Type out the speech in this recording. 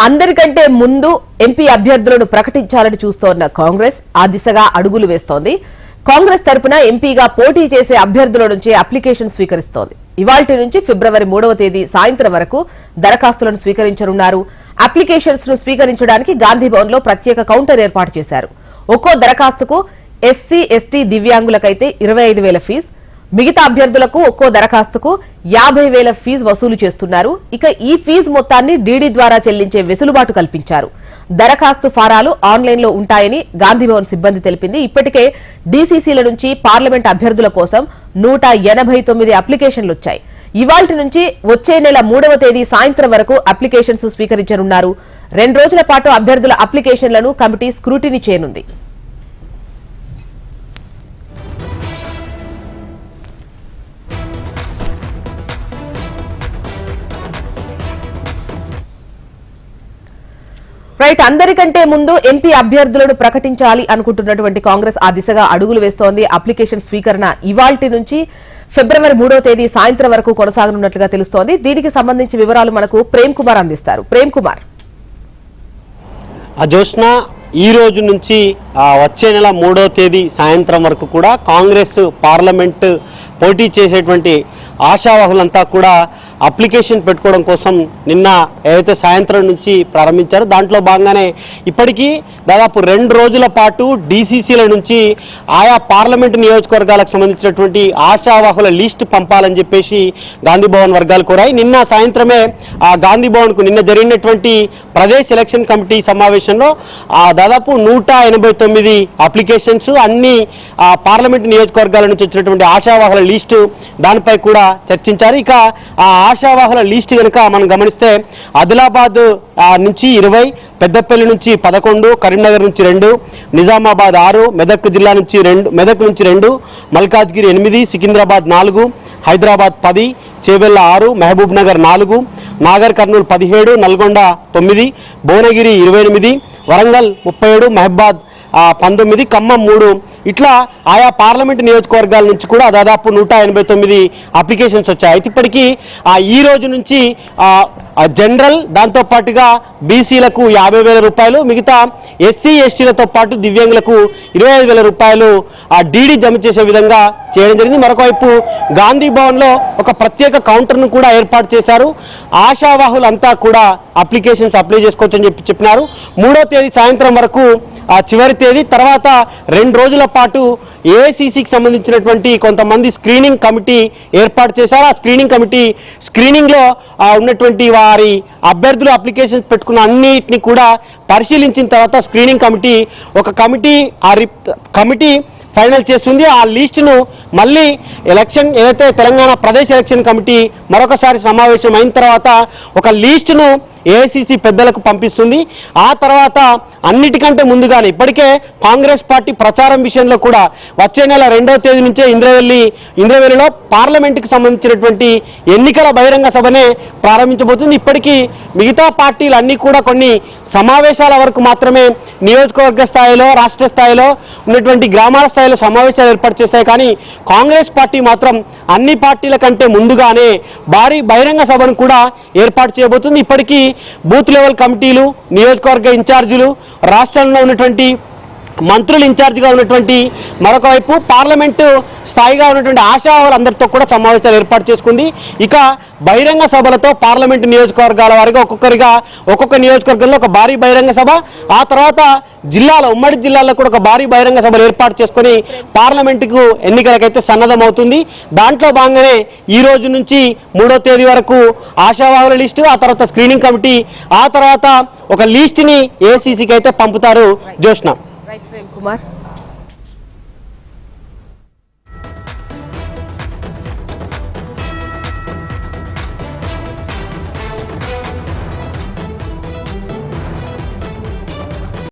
అందరికంటే ముందు ఎంపీ అభ్యర్థులను ప్రకటించాలని చూస్తోన్న కాంగ్రెస్ ఆ దిశగా అడుగులు వేస్తోంది. కాంగ్రెస్ తరపున ఎంపీగా పోటీ చేసే అభ్యర్థుల నుంచి అప్లికేషన్ స్వీకరిస్తోంది. ఇవాల్టి నుంచి ఫిబ్రవరి 3వ తేదీ సాయంత్రం వరకు దరఖాస్తులను స్వీకరించనున్నారు. అప్లికేషన్స్ ను స్వీకరించడానికి గాంధీభవన్ లో ప్రత్యేక కౌంటర్ ఏర్పాటు చేశారు. ఒక్కో దరఖాస్తుకు ఎస్సీ, ఎస్టీ, దివ్యాంగులకైతే 25,000 ఫీజు, మిగతా అభ్యర్థులకు ఒక్కో దరఖాస్తుకు 50,000 ఫీజు వసూలు చేస్తున్నారు. ఇక ఈ ఫీజు మొత్తాన్ని డీడీ ద్వారా చెల్లించే వెసులుబాటు కల్పించారు. దరఖాస్తు ఫారాలు ఆన్లైన్ లో ఉంటాయని గాంధీభవన్ సిబ్బంది తెలిపింది. ఇప్పటికే డీసీసీల నుంచి పార్లమెంట్ అభ్యర్థుల కోసం 189 అప్లికేషన్లు వచ్చాయి. ఇవాల్టి నుంచి వచ్చే నెల 3వ తేదీ సాయంత్రం వరకు అప్లికేషన్స్ స్వీకరించనున్నారు. 2 రోజుల పాటు అభ్యర్థుల అప్లికేషన్లను కమిటీ స్క్రూటినీ చేయనుంది. రైట్, అందరికంటే ముందు ఎంపీ అభ్యర్థులను ప్రకటించాలి అనుకుంటున్నటువంటి కాంగ్రెస్ ఆ దిశగా అడుగులు వేస్తోంది. అప్లికేషన్ స్వీకరణ ఇవాల్టి నుంచి ఫిబ్రవరి 3వ తేదీ సాయంత్రం వరకు కొనసాగనున్నట్లుగా తెలుస్తోంది. దీనికి సంబంధించి వివరాలు మనకు ప్రేమ్ కుమార్ అందిస్తారు. ప్రేమ్ కుమార్. జోష్న, ఈ రోజు నుంచి వచ్చే నెల 3వ తేదీ సాయంత్రం వరకు కూడా కాంగ్రెస్ పార్లమెంట్ పోటీ చేసేటువంటి ఆశావాహులంతా కూడా అప్లికేషన్ పెట్టుకోవడం కోసం నిన్న ఏదైతే సాయంత్రం నుంచి ప్రారంభించారో దాంట్లో భాగంగానే ఇప్పటికీ దాదాపు 2 రోజుల పాటు డీసీసీల నుంచి ఆయా పార్లమెంటు నియోజకవర్గాలకు సంబంధించినటువంటి ఆశావాహుల లిస్ట్ పంపాలని చెప్పేసి గాంధీభవన్ వర్గాలు కోరాయి. నిన్న సాయంత్రమే ఆ గాంధీభవన్కు నిన్న జరిగినటువంటి ప్రదేశ్ ఎలక్షన్ కమిటీ సమావేశంలో దాదాపు 189 అప్లికేషన్స్ అన్ని పార్లమెంటు నియోజకవర్గాల నుంచి వచ్చినటువంటి ఆశావాహుల లిస్టు దానిపై కూడా చర్చించారు. ఇక ఆ ఆశావాహుల లిస్ట్ కనుక మనం గమనిస్తే ఆదిలాబాద్ నుంచి 20, పెద్దపల్లి నుంచి 11, కరీంనగర్ నుంచి 2, నిజామాబాద్ 6, మెదక్ జిల్లా నుంచి 2, మెదక్ నుంచి 2, మల్కాజ్గిరి 8, సికింద్రాబాద్ 4, హైదరాబాద్ 10, చేవెళ్ళ 6, మహబూబ్ నగర్ 4, నాగర్ కర్నూలు 17, నల్గొండ 9, భువనగిరి 28, వరంగల్ 37, మహబాద్ 19, ఖమ్మం 3. ఇట్లా ఆయా పార్లమెంటు నియోజకవర్గాల నుంచి కూడా దాదాపు 189 అప్లికేషన్స్ వచ్చాయి. అయితే ఇప్పటికీ ఈ రోజు నుంచి జనరల్ దాంతోపాటుగా బీసీలకు 50,000 రూపాయలు, మిగతా ఎస్సీ ఎస్టీలతో పాటు దివ్యాంగులకు 25,000 రూపాయలు డీడీ జమ చేసే విధంగా చేయడం జరిగింది. మరొకవైపు గాంధీ భవన్లో ఒక ప్రత్యేక కౌంటర్ను కూడా ఏర్పాటు చేశారు. ఆశావాహులంతా కూడా అప్లికేషన్స్ అప్లై చేసుకోవచ్చని చెప్పినారు. 3వ తేదీ సాయంత్రం వరకు చివరి తేదీ. తర్వాత 2 రోజుల పాటు ఏఐసీసీకి సంబంధించినటువంటి కొంతమంది స్క్రీనింగ్ కమిటీ ఏర్పాటు చేశారు. ఆ స్క్రీనింగ్ కమిటీ స్క్రీనింగ్లో ఉన్నటువంటి వారి అభ్యర్థులు అప్లికేషన్స్ పెట్టుకున్న అన్నిటిని కూడా పరిశీలించిన తర్వాత స్క్రీనింగ్ కమిటీ ఒక కమిటీ ఫైనల్ చేస్తుంది. ఆ లిస్టును మళ్ళీ ఎలక్షన్ ఏదైతే తెలంగాణ ప్రదేశ్ ఎలక్షన్ కమిటీ మరొకసారి సమావేశం అయిన తర్వాత ఒక లిస్టును ఏఐసీసీ పెద్దలకు పంపిస్తుంది. ఆ తర్వాత అన్నిటికంటే ముందుగానే ఇప్పటికే కాంగ్రెస్ పార్టీ ప్రచారం విషయంలో కూడా వచ్చే నెల 2వ తేదీ నుంచే ఇంద్రవెల్లిలో పార్లమెంటుకు సంబంధించినటువంటి ఎన్నికల బహిరంగ సభనే ప్రారంభించబోతుంది. ఇప్పటికీ మిగతా పార్టీలు అన్నీ కూడా కొన్ని సమావేశాల వరకు మాత్రమే నియోజకవర్గ స్థాయిలో, రాష్ట్ర స్థాయిలో ఉన్నటువంటి గ్రామాల స్థాయిలో సమావేశాలు ఏర్పాటు చేస్తాయి. కానీ కాంగ్రెస్ పార్టీ మాత్రం అన్ని పార్టీల కంటే ముందుగానే భారీ బహిరంగ సభను కూడా ఏర్పాటు చేయబోతుంది. ఇప్పటికీ బూత్ లెవెల్ కమిటీలు, నియోజకవర్గ ఇన్ఛార్జీలు, రాష్ట్రంలో ఉన్నటువంటి మంత్రులు ఇన్ఛార్జిగా ఉన్నటువంటి మరొక వైపు పార్లమెంటు స్థాయిగా ఉన్నటువంటి ఆశావాహులందరితో కూడా సమావేశాలు ఏర్పాటు చేసుకుంది. ఇక బహిరంగ సభలతో పార్లమెంటు నియోజకవర్గాల వారిగా ఒక్కొక్క నియోజకవర్గంలో ఒక భారీ బహిరంగ సభ, ఆ తర్వాత ఉమ్మడి జిల్లాల్లో కూడా ఒక భారీ బహిరంగ సభలు ఏర్పాటు చేసుకొని పార్లమెంటుకు ఎన్నికలకైతే సన్నద్ధమవుతుంది. దాంట్లో భాగంగానే ఈ రోజు నుంచి 3వ తేదీ వరకు ఆశావాహుల లిస్టు, ఆ తర్వాత స్క్రీనింగ్ కమిటీ, ఆ తర్వాత ఒక లిస్టుని ఏసీసీకి అయితే పంపుతారు. జోష్న. ప్రేమ్ కుమార్.